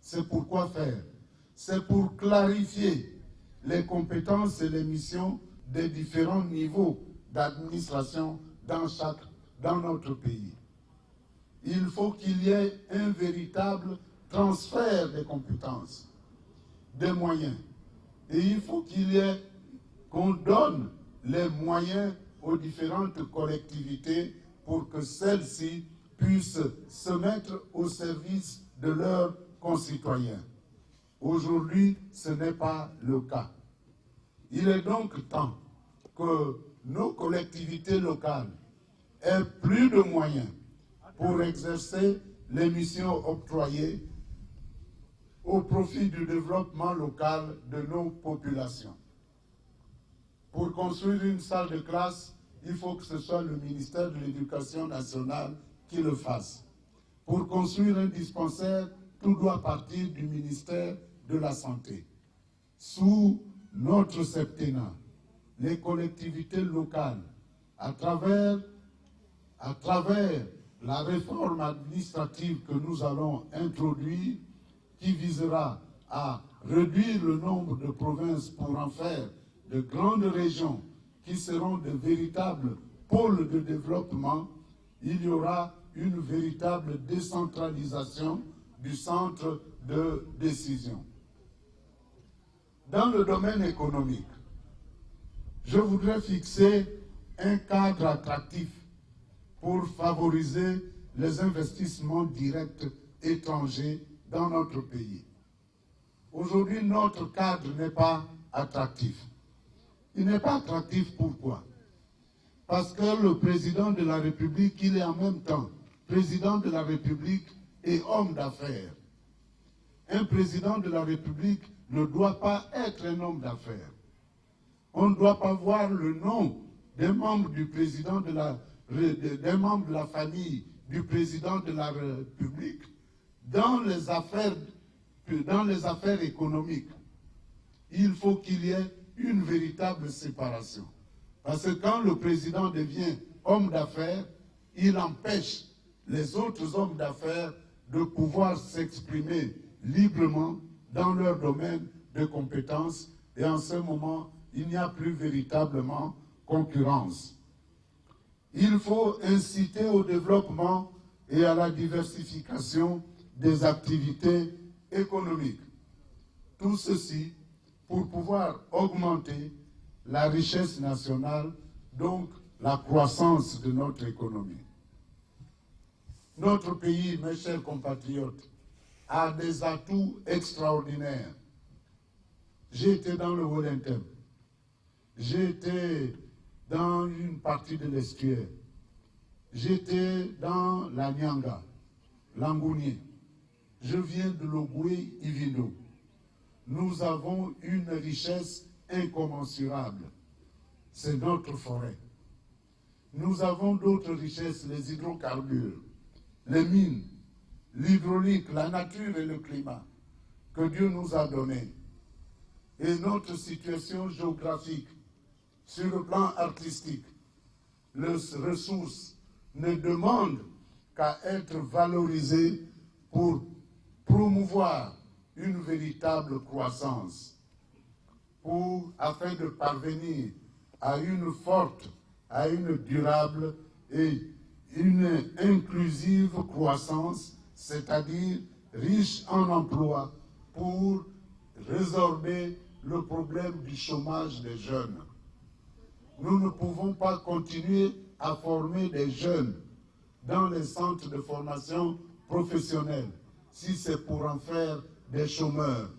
C'est pour quoi faire? C'est pour clarifier les compétences et les missions des différents niveaux d'administration dans notre pays. Il faut qu'il y ait un véritable transfert des compétences, des moyens. Et il faut qu'on donne les moyens aux différentes collectivités pour que celles-ci puissent se mettre au service de leurs concitoyens. Aujourd'hui, ce n'est pas le cas. Il est donc temps que nos collectivités locales aient plus de moyens pour exercer les missions octroyées au profit du développement local de nos populations. Pour construire une salle de classe, il faut que ce soit le ministère de l'Éducation nationale qui le fasse. Pour construire un dispensaire, tout doit partir du ministère de la Santé. Sous notre septennat, les collectivités locales, à travers la réforme administrative que nous allons introduire, qui visera à réduire le nombre de provinces pour en faire de grandes régions qui seront de véritables pôles de développement, il y aura une véritable décentralisation du centre de décision. Dans le domaine économique, je voudrais fixer un cadre attractif pour favoriser les investissements directs étrangers dans notre pays. Aujourd'hui, notre cadre n'est pas attractif. Il n'est pas attractif pourquoi? Parce que le président de la République, il est en même temps président de la République et homme d'affaires. Un président de la République ne doit pas être un homme d'affaires. On ne doit pas voir le nom des membres du président des membres de la famille du président de la République dans les affaires économiques. Il faut qu'il y ait une véritable séparation. Parce que quand le président devient homme d'affaires, il empêche les autres hommes d'affaires de pouvoir s'exprimer librement dans leur domaine de compétences, et en ce moment, il n'y a plus véritablement concurrence. Il faut inciter au développement et à la diversification des activités économiques. Tout ceci pour pouvoir augmenter la richesse nationale, donc la croissance de notre économie. Notre pays, mes chers compatriotes, a des atouts extraordinaires. J'ai été dans le Wellington, j'ai été dans une partie de l'estuaire, j'étais dans la Nyanga, l'Angounier, je viens de l'Ogoué-Ivindo. Nous avons une richesse incommensurable, c'est notre forêt. Nous avons d'autres richesses, les hydrocarbures, les mines, l'hydraulique, la nature et le climat que Dieu nous a donnés. Et notre situation géographique, sur le plan artistique, les ressources ne demandent qu'à être valorisées pour promouvoir une véritable croissance, afin de parvenir à une forte, à une durable et une inclusive croissance, c'est-à-dire riche en emplois, pour résorber le problème du chômage des jeunes. Nous ne pouvons pas continuer à former des jeunes dans les centres de formation professionnelle si c'est pour en faire des chômeurs.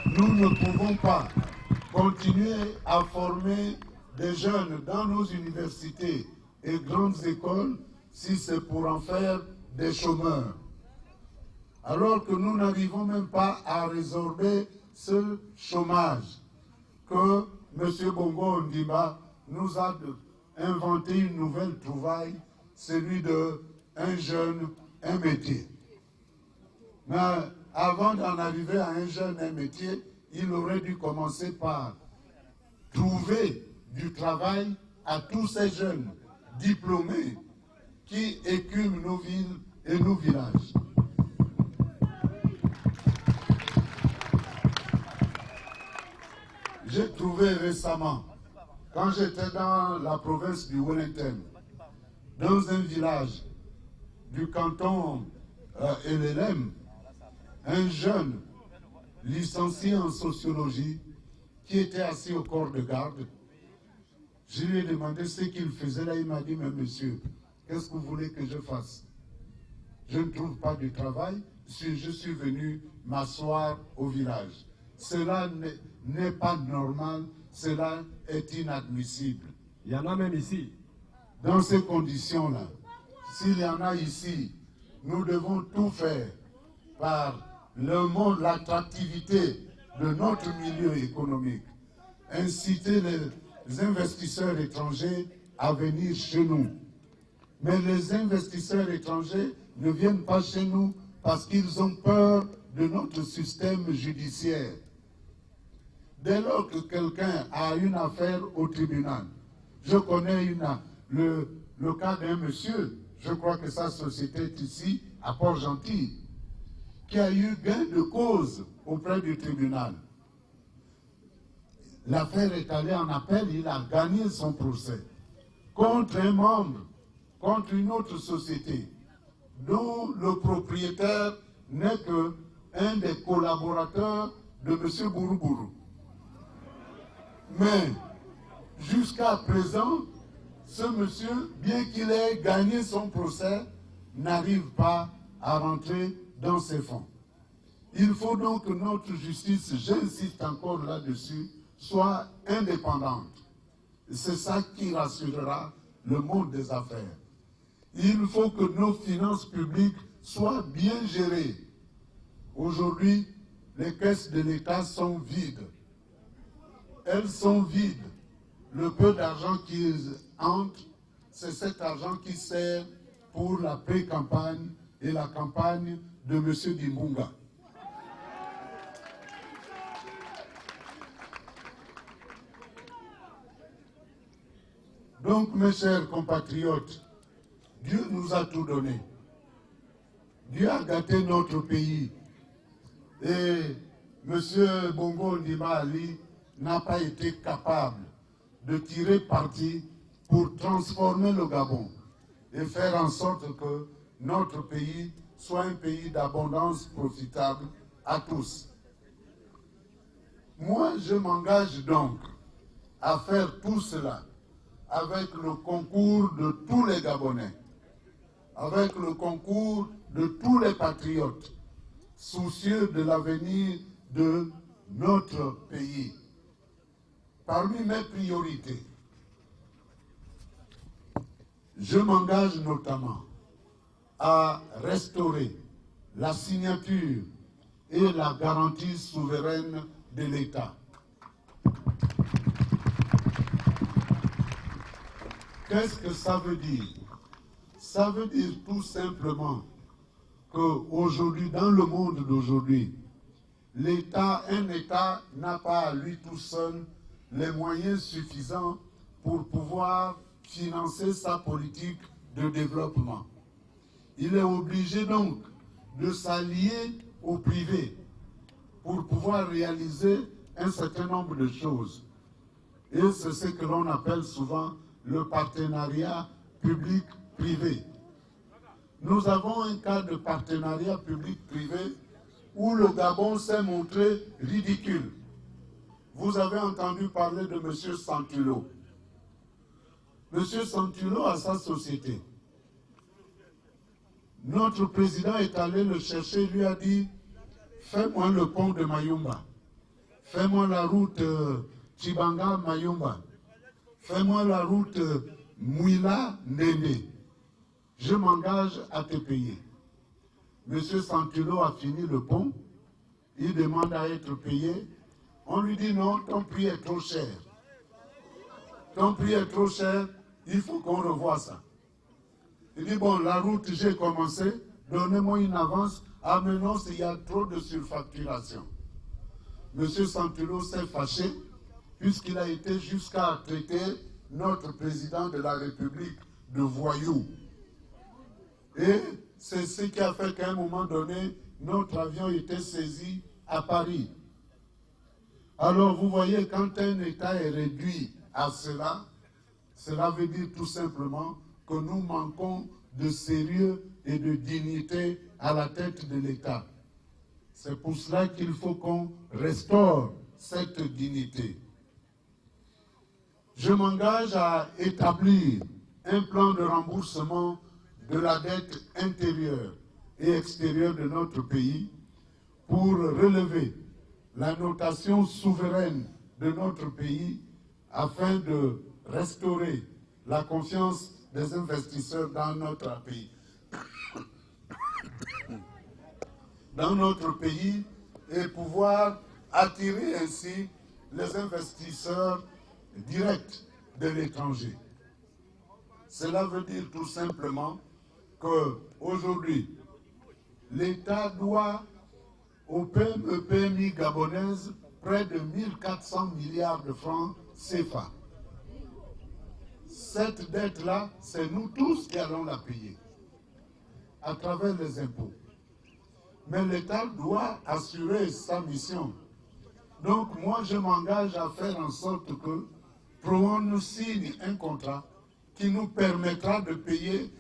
Nous ne pouvons pas continuer à former des jeunes dans nos universités et grandes écoles si c'est pour en faire des chômeurs. Alors que nous n'arrivons même pas à résorber ce chômage, que M. Bongo Ondimba nous a inventé une nouvelle trouvaille, celui de un jeune, un métier. Mais avant d'en arriver à un jeune, un métier, il aurait dû commencer par trouver du travail à tous ces jeunes diplômés qui écument nos villes et nos villages. récemment, quand j'étais dans la province du Wellington, dans un village du canton LLM, un jeune licencié en sociologie qui était assis au corps de garde, je lui ai demandé ce qu'il faisait là. Il m'a dit, mais monsieur, qu'est-ce que vous voulez que je fasse? Je ne trouve pas de travail, je suis venu m'asseoir au village. Cela n'est pas normal, cela est inadmissible. Il y en a même ici. Dans ces conditions-là, s'il y en a ici, nous devons tout faire par le monde, l'attractivité de notre milieu économique, inciter les investisseurs étrangers à venir chez nous. Mais les investisseurs étrangers ne viennent pas chez nous parce qu'ils ont peur de notre système judiciaire. Dès lors que quelqu'un a une affaire au tribunal, je connais le cas d'un monsieur, je crois que sa société est ici, à Port-Gentil, qui a eu gain de cause auprès du tribunal. L'affaire est allée en appel, il a gagné son procès contre un membre, contre une autre société, dont le propriétaire n'est qu'un des collaborateurs de M. Bouroubourou. Mais jusqu'à présent, ce monsieur, bien qu'il ait gagné son procès, n'arrive pas à rentrer dans ses fonds. Il faut donc que notre justice, j'insiste encore là-dessus, soit indépendante. C'est ça qui rassurera le monde des affaires. Il faut que nos finances publiques soient bien gérées. Aujourd'hui, les caisses de l'État sont vides. Elles sont vides. Le peu d'argent qui entre, c'est cet argent qui sert pour la pré-campagne et la campagne de M. Dimbunga. Donc, mes chers compatriotes, Dieu nous a tout donné. Dieu a gâté notre pays. Et M. Bongo Ndima Ali n'a pas été capable de tirer parti pour transformer le Gabon et faire en sorte que notre pays soit un pays d'abondance profitable à tous. Moi, je m'engage donc à faire tout cela avec le concours de tous les Gabonais, avec le concours de tous les patriotes, soucieux de l'avenir de notre pays. Parmi mes priorités, je m'engage notamment à restaurer la signature et la garantie souveraine de l'État. Qu'est-ce que ça veut dire? Ça veut dire tout simplement qu'aujourd'hui, dans le monde d'aujourd'hui, un État n'a pas à lui tout seul les moyens suffisants pour pouvoir financer sa politique de développement. Il est obligé donc de s'allier au privé pour pouvoir réaliser un certain nombre de choses. Et c'est ce que l'on appelle souvent le partenariat public-privé. Nous avons un cas de partenariat public-privé où le Gabon s'est montré ridicule. Vous avez entendu parler de M. Santulo. M. Santulo a sa société. Notre président est allé le chercher, lui a dit, fais-moi le pont de Mayumba, fais-moi la route Chibanga-Mayumba, fais-moi la route Mouila-Ndéné. Je m'engage à te payer. M. Santulo a fini le pont, il demande à être payé. On lui dit non, ton prix est trop cher. Ton prix est trop cher, il faut qu'on revoie ça. Il dit bon, la route, j'ai commencé, donnez-moi une avance. Ah mais non, il y a trop de surfacturation. M. Santulo s'est fâché, puisqu'il a été jusqu'à traiter notre président de la République de voyou. Et c'est ce qui a fait qu'à un moment donné, notre avion était saisi à Paris. Alors vous voyez, quand un État est réduit à cela, cela veut dire tout simplement que nous manquons de sérieux et de dignité à la tête de l'État. C'est pour cela qu'il faut qu'on restaure cette dignité. Je m'engage à établir un plan de remboursement de la dette intérieure et extérieure de notre pays pour relever la notation souveraine de notre pays afin de restaurer la confiance des investisseurs dans notre pays. Dans notre pays et pouvoir attirer ainsi les investisseurs directs de l'étranger. Cela veut dire tout simplement qu'aujourd'hui, l'État doit aux PME-PMI gabonaises près de 1400 milliards de francs CFA. Cette dette-là, c'est nous tous qui allons la payer à travers les impôts. Mais l'État doit assurer sa mission. Donc moi, je m'engage à faire en sorte que Proon nous signe un contrat qui nous permettra de payer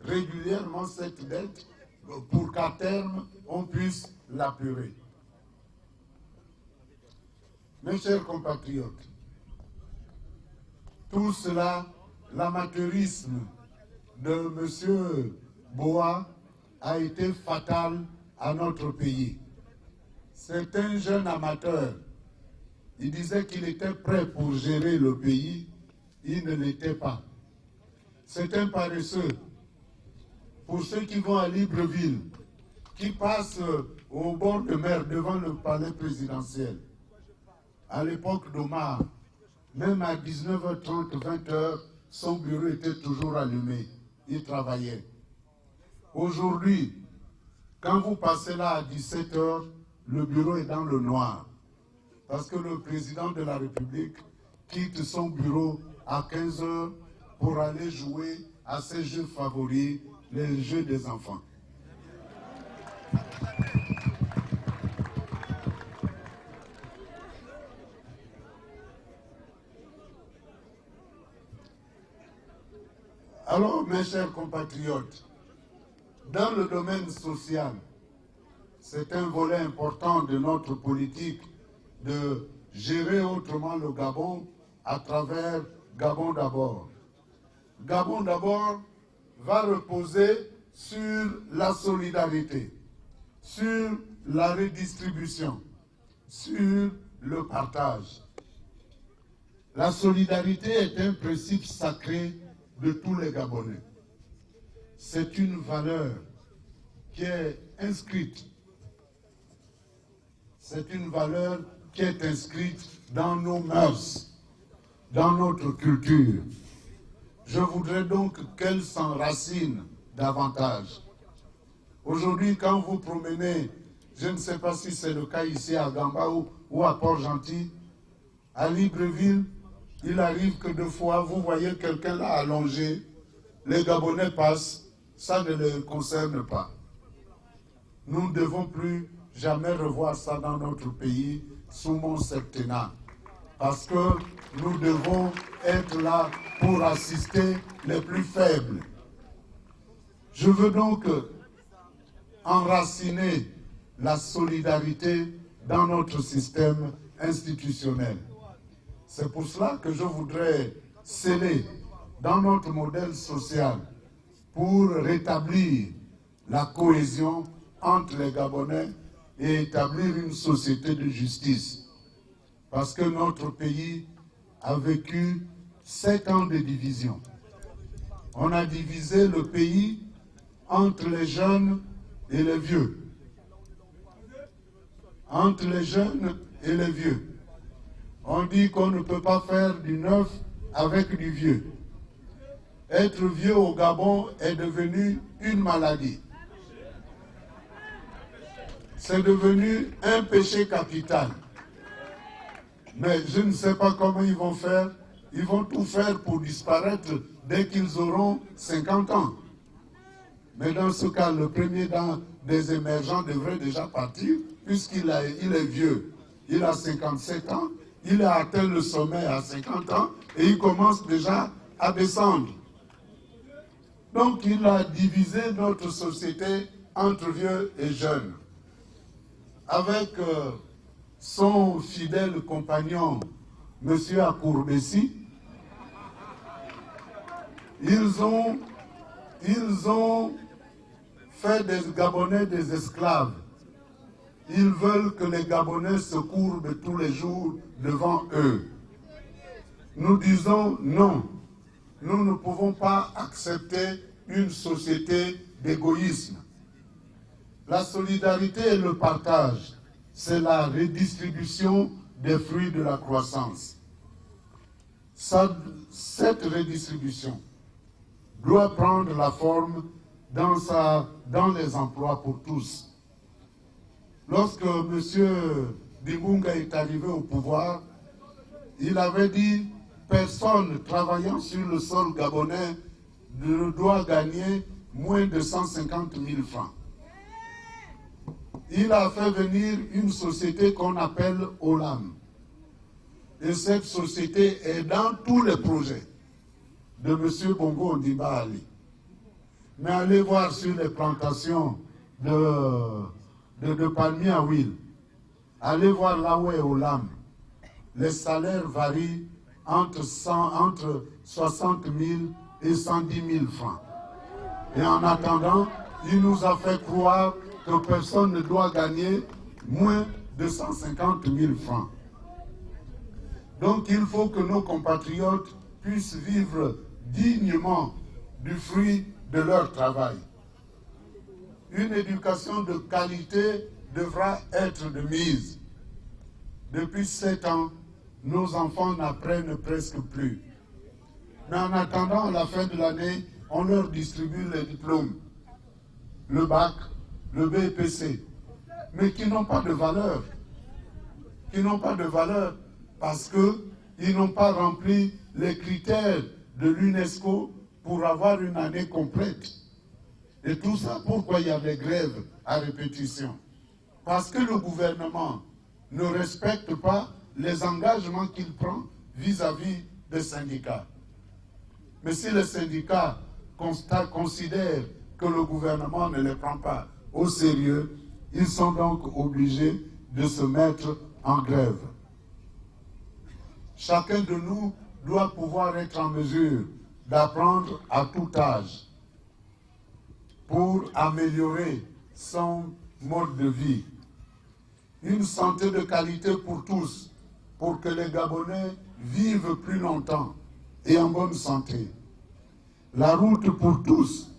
régulièrement cette dette pour qu'à terme, on puisse l'apurer. Mes chers compatriotes, tout cela, l'amateurisme de M. Boa a été fatal à notre pays. C'est un jeune amateur. Il disait qu'il était prêt pour gérer le pays. Il ne l'était pas. C'est un paresseux. Pour ceux qui vont à Libreville, qui passent au bord de mer devant le palais présidentiel, à l'époque d'Omar, même à 19h30, 20h, son bureau était toujours allumé. Il travaillait. Aujourd'hui, quand vous passez là à 17h, le bureau est dans le noir. Parce que le président de la République quitte son bureau à 15h pour aller jouer à ses jeux favoris, les jeux des enfants. Alors, mes chers compatriotes, dans le domaine social, c'est un volet important de notre politique de gérer autrement le Gabon à travers Gabon d'abord. Gabon d'abord va reposer sur la solidarité, sur la redistribution, sur le partage. La solidarité est un principe sacré de tous les Gabonais. C'est une valeur qui est inscrite. C'est une valeur qui est inscrite dans nos mœurs, dans notre culture. Je voudrais donc qu'elle s'enracine davantage. Aujourd'hui, quand vous promenez, je ne sais pas si c'est le cas ici à Gamba ou à Port-Gentil, à Libreville, il arrive que deux fois, vous voyez quelqu'un là allongé, les Gabonais passent, ça ne les concerne pas. Nous ne devons plus jamais revoir ça dans notre pays sous mon septennat. Parce que nous devons être là pour assister les plus faibles. Je veux donc enraciner la solidarité dans notre système institutionnel. C'est pour cela que je voudrais sceller dans notre modèle social pour rétablir la cohésion entre les Gabonais et établir une société de justice. Parce que notre pays a vécu 7 ans de division. On a divisé le pays entre les jeunes et les vieux. Entre les jeunes et les vieux. On dit qu'on ne peut pas faire du neuf avec du vieux. Être vieux au Gabon est devenu une maladie. C'est devenu un péché capital. Mais je ne sais pas comment ils vont faire. Ils vont tout faire pour disparaître dès qu'ils auront 50 ans. Mais dans ce cas, le premier des émergents devrait déjà partir puisqu'il est vieux. il a 57 ans, il a atteint le sommet à 50 ans et il commence déjà à descendre. Donc il a divisé notre société entre vieux et jeunes. Avec son fidèle compagnon, M. Akourbessi, ils ont fait des Gabonais des esclaves. Ils veulent que les Gabonais se courbent tous les jours devant eux. Nous disons non. Nous ne pouvons pas accepter une société d'égoïsme. La solidarité et le partage, c'est la redistribution des fruits de la croissance. Cette redistribution doit prendre la forme dans les emplois pour tous. Lorsque M. Dibunga est arrivé au pouvoir, il avait dit « Personne travaillant sur le sol gabonais ne doit gagner moins de 150 000 francs. » Il a fait venir une société qu'on appelle OLAM. Et cette société est dans tous les projets de M. Bongo Ondimba Ali. Mais allez voir sur les plantations de palmiers à huile. Allez voir là où est OLAM. Les salaires varient entre 60 000 et 110 000 francs. Et en attendant, il nous a fait croire que personne ne doit gagner moins de 150 000 francs. Donc il faut que nos compatriotes puissent vivre dignement du fruit de leur travail. Une éducation de qualité devra être de mise. Depuis 7 ans, nos enfants n'apprennent presque plus. Mais en attendant la fin de l'année, on leur distribue les diplômes, le bac, le BPC, mais qui n'ont pas de valeur. Qui n'ont pas de valeur parce qu'ils n'ont pas rempli les critères de l'UNESCO pour avoir une année complète. Et tout ça, pourquoi il y a des grèves à répétition? Parce que le gouvernement ne respecte pas les engagements qu'il prend vis-à-vis des syndicats. Mais si les syndicats considèrent que le gouvernement ne les prend pas au sérieux, ils sont donc obligés de se mettre en grève. Chacun de nous doit pouvoir être en mesure d'apprendre à tout âge pour améliorer son mode de vie. Une santé de qualité pour tous, pour que les Gabonais vivent plus longtemps et en bonne santé. La route pour tous,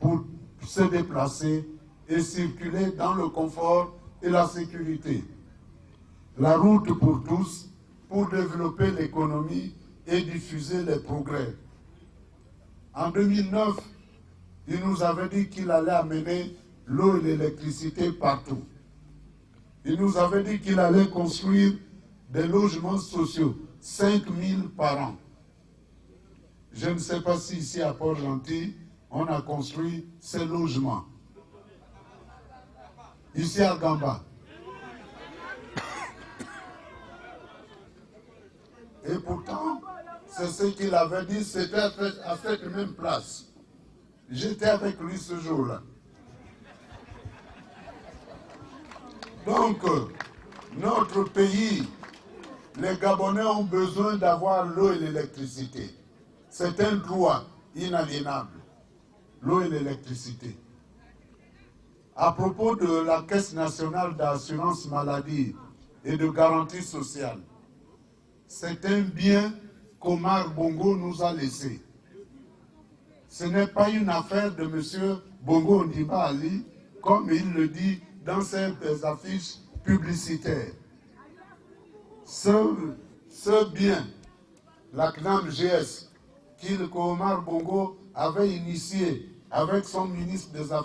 pour se déplacer et circuler dans le confort et la sécurité. La route pour tous, pour développer l'économie et diffuser les progrès. En 2009, il nous avait dit qu'il allait amener l'eau et l'électricité partout. Il nous avait dit qu'il allait construire des logements sociaux, 5 000 par an. Je ne sais pas si ici à Port-Gentil, on a construit ces logements. Ici à Gamba. Et pourtant, c'est ce qu'il avait dit, c'était à cette même place. J'étais avec lui ce jour-là. Donc, notre pays, les Gabonais ont besoin d'avoir l'eau et l'électricité. C'est un droit inaliénable, l'eau et l'électricité. À propos de la Caisse nationale d'assurance maladie et de garantie sociale, c'est un bien qu'Omar Bongo nous a laissé. Ce n'est pas une affaire de M. Bongo Ondimba Ali, comme il le dit dans ses affiches publicitaires. Ce bien, la CNAM GS, qu'Omar Bongo avait initié avec son ministre des Affaires